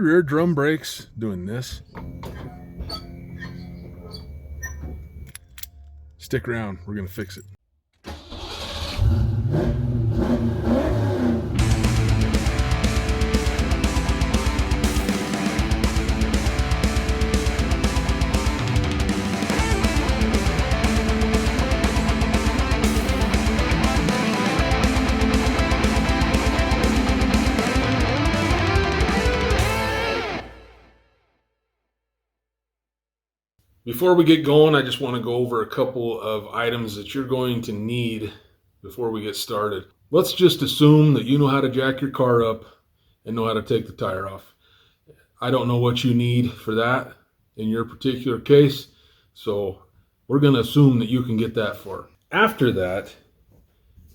rear drum brakes doing this. Stick around, we're gonna fix it. Before we get going, I just want to go over a couple of items that you're going to need before we get started. Let's just assume that you know how to jack your car up and know how to take the tire off. I don't know what you need for that in your particular case, so we're going to assume that you can get that far. After that,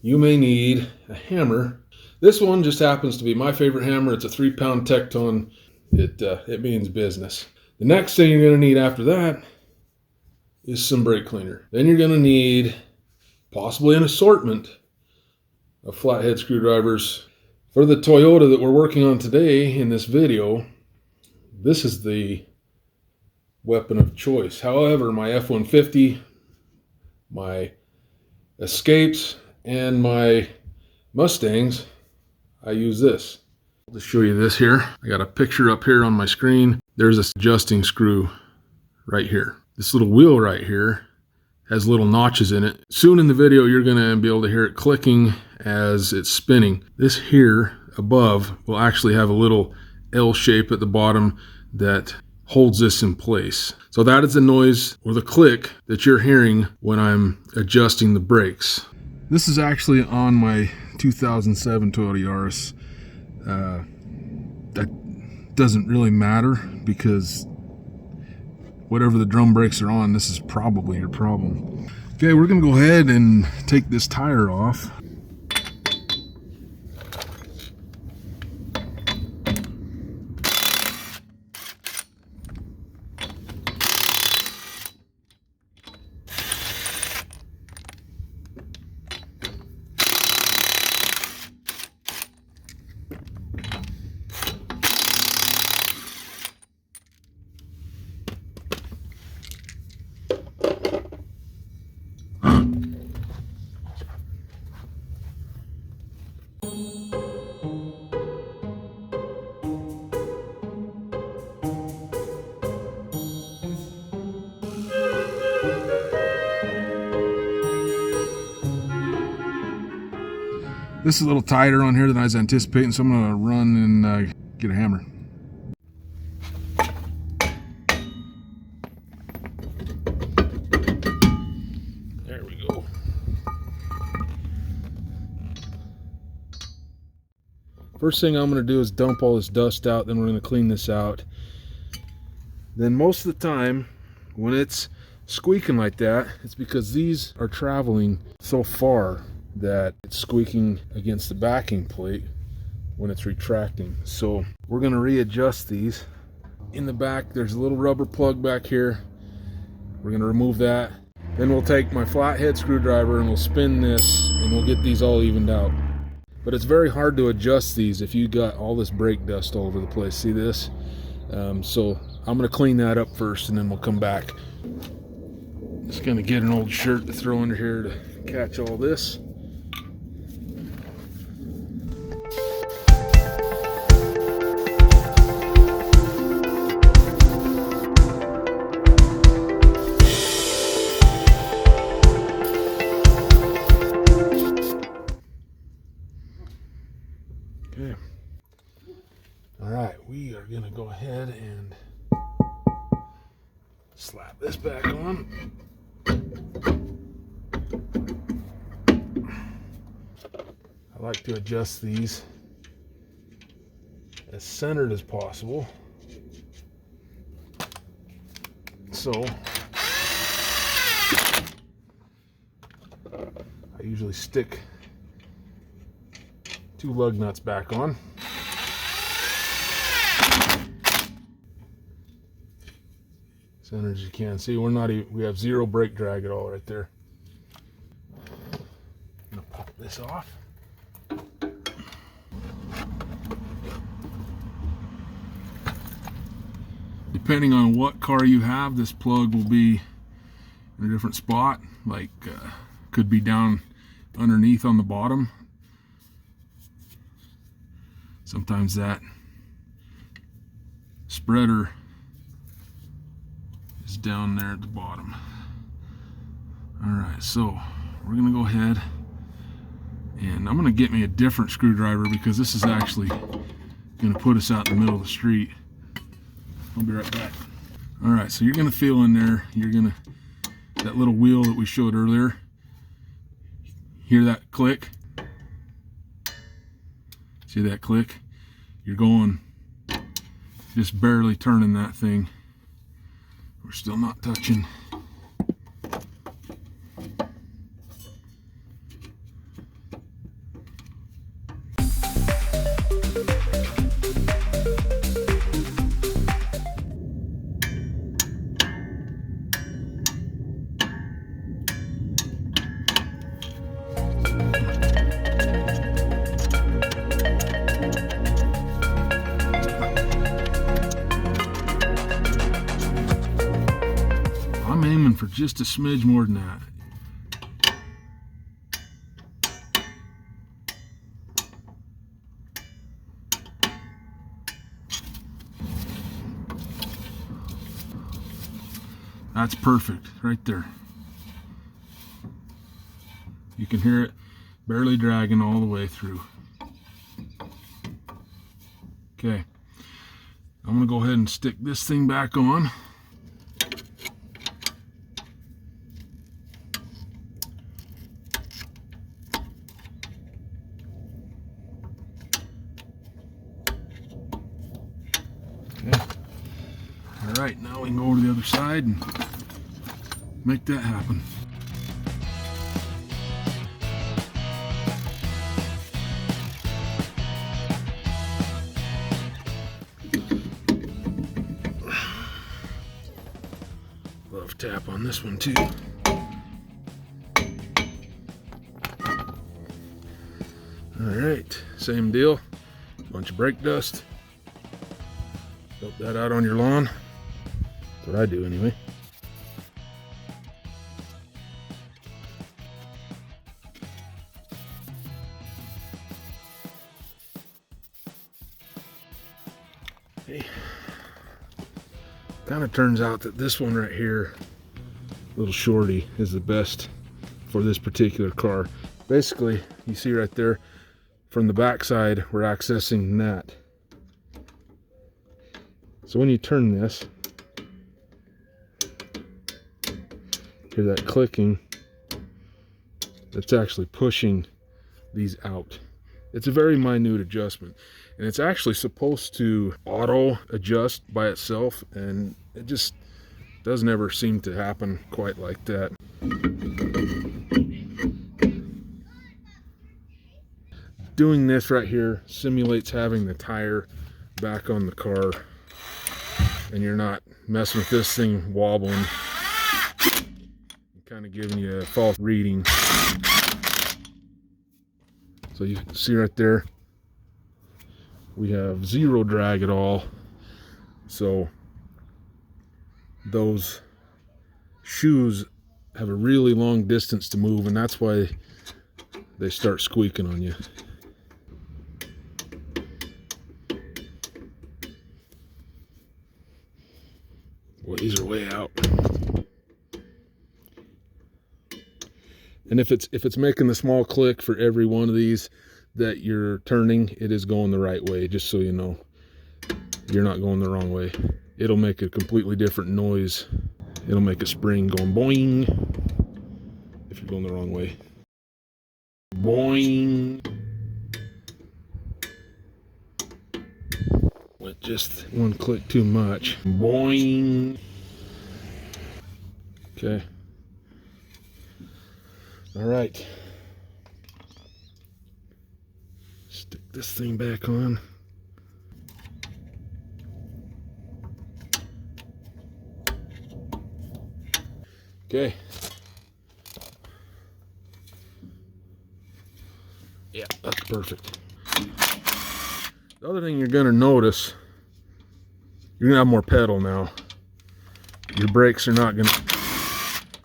you may need a hammer. This one just happens to be my favorite hammer. It's a 3-pound Tecton. It means business. The next thing you're going to need after that is some brake cleaner. Then you're going to need possibly an assortment of flathead screwdrivers. For the Toyota that we're working on today in this video, this is the weapon of choice. However, my F-150, my Escapes, and my Mustangs, I use this. I'll just show you this here. I got a picture up here on my screen. There's this adjusting screw right here. This little wheel right here has little notches in it. Soon in the video, you're gonna be able to hear it clicking as it's spinning. This here above will actually have a little L shape at the bottom that holds this in place. So that is the noise or the click that you're hearing when I'm adjusting the brakes. This is actually on my 2007 Toyota Yaris. That doesn't really matter because whatever the drum brakes are on, this is probably your problem. Okay, we're gonna go ahead and take this tire off. This is a little tighter on here than I was anticipating, so I'm going to run and get a hammer. There we go. First thing I'm going to do is dump all this dust out, then we're going to clean this out. Then most of the time, when it's squeaking like that, it's because these are traveling so far that it's squeaking against the backing plate when it's retracting. So we're going to readjust these. In the back there's a little rubber plug back here. We're going to remove that. Then we'll take my flathead screwdriver and we'll spin this and we'll get these all evened out. But it's very hard to adjust these if you got all this brake dust all over the place. See this? So I'm going to clean that up first and then we'll come back. Just going to get an old shirt to throw under here to catch all this. Okay. All right, we are going to go ahead and slap this back on. I like to adjust these as centered as possible. So I usually stick 2 lug nuts back on. Center as you can see, we have 0 brake drag at all right there. I'm gonna pop this off. Depending on what car you have, this plug will be in a different spot, like could be down underneath on the bottom. Sometimes that spreader is down there at the bottom. Alright, so we're gonna go ahead and I'm gonna get me a different screwdriver because this is actually gonna put us out in the middle of the street. I'll be right back. Alright, so you're gonna feel in there, that little wheel that we showed earlier, hear that click? See that click? You're going, just barely turning that thing. We're still not touching. I'm aiming for just a smidge more than that. That's perfect right there. You can hear it barely dragging all the way through. Okay, I'm gonna go ahead and stick this thing back on. Okay. All right, now we can go over to the other side and make that happen. Love tap on this one too. All right, same deal. Bunch of brake dust. Dump that out on your lawn. That's what I do anyway. Okay. Kind of turns out that this one right here, little shorty, is the best for this particular car. Basically, you see right there, from the back side, we're accessing that. So when you turn this, hear that clicking, that's actually pushing these out. It's a very minute adjustment, and it's actually supposed to auto adjust by itself, and it just doesn't ever seem to happen quite like that. Doing this right here simulates having the tire back on the car, and you're not messing with this thing wobbling, kind of giving you a false reading. So you can see right there, we have zero drag at all. So those shoes have a really long distance to move, and that's why they start squeaking on you. Well, these are way out. And if it's making the small click for every one of these that you're turning, it is going the right way, just so you know. You're not going the wrong way. It'll make a completely different noise. It'll make a spring going boing if you're going the wrong way. Boing. Went just one click too much. Boing. Okay. All right. Stick this thing back on. Okay. Yeah, that's perfect. The other thing you're going to notice you're gonna have more pedal now. Your brakes are not gonna,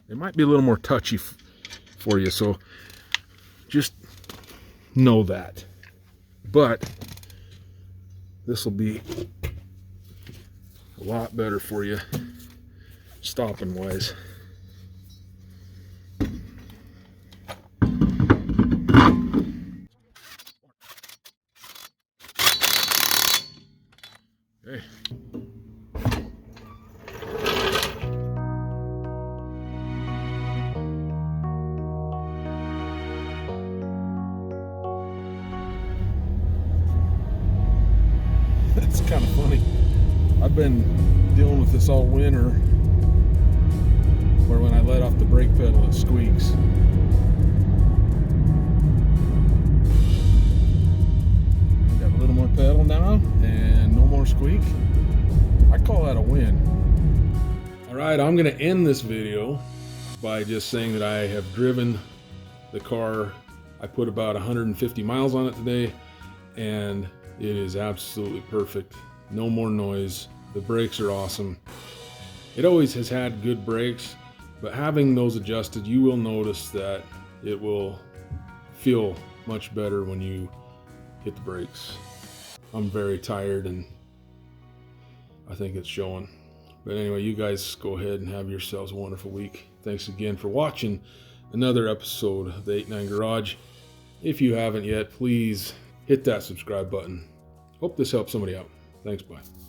they might be a little more touchy for you, so just know that. But this will be a lot better for you stopping wise. Okay. That's kind of funny. I've been dealing with this all winter, where when I let off the brake pedal it squeaks. Got a little more pedal now and no more squeak. I call that a win. Alright, I'm going to end this video by just saying that I have driven the car. I put about 150 miles on it today, and it is absolutely perfect. No more noise. The brakes are awesome. It always has had good brakes, but having those adjusted, you will notice that it will feel much better when you hit the brakes. I'm very tired and I think it's showing. But anyway, you guys go ahead and have yourselves a wonderful week. Thanks again for watching another episode of the 89 Garage. If you haven't yet, please hit that subscribe button. Hope this helps somebody out. Thanks, bye.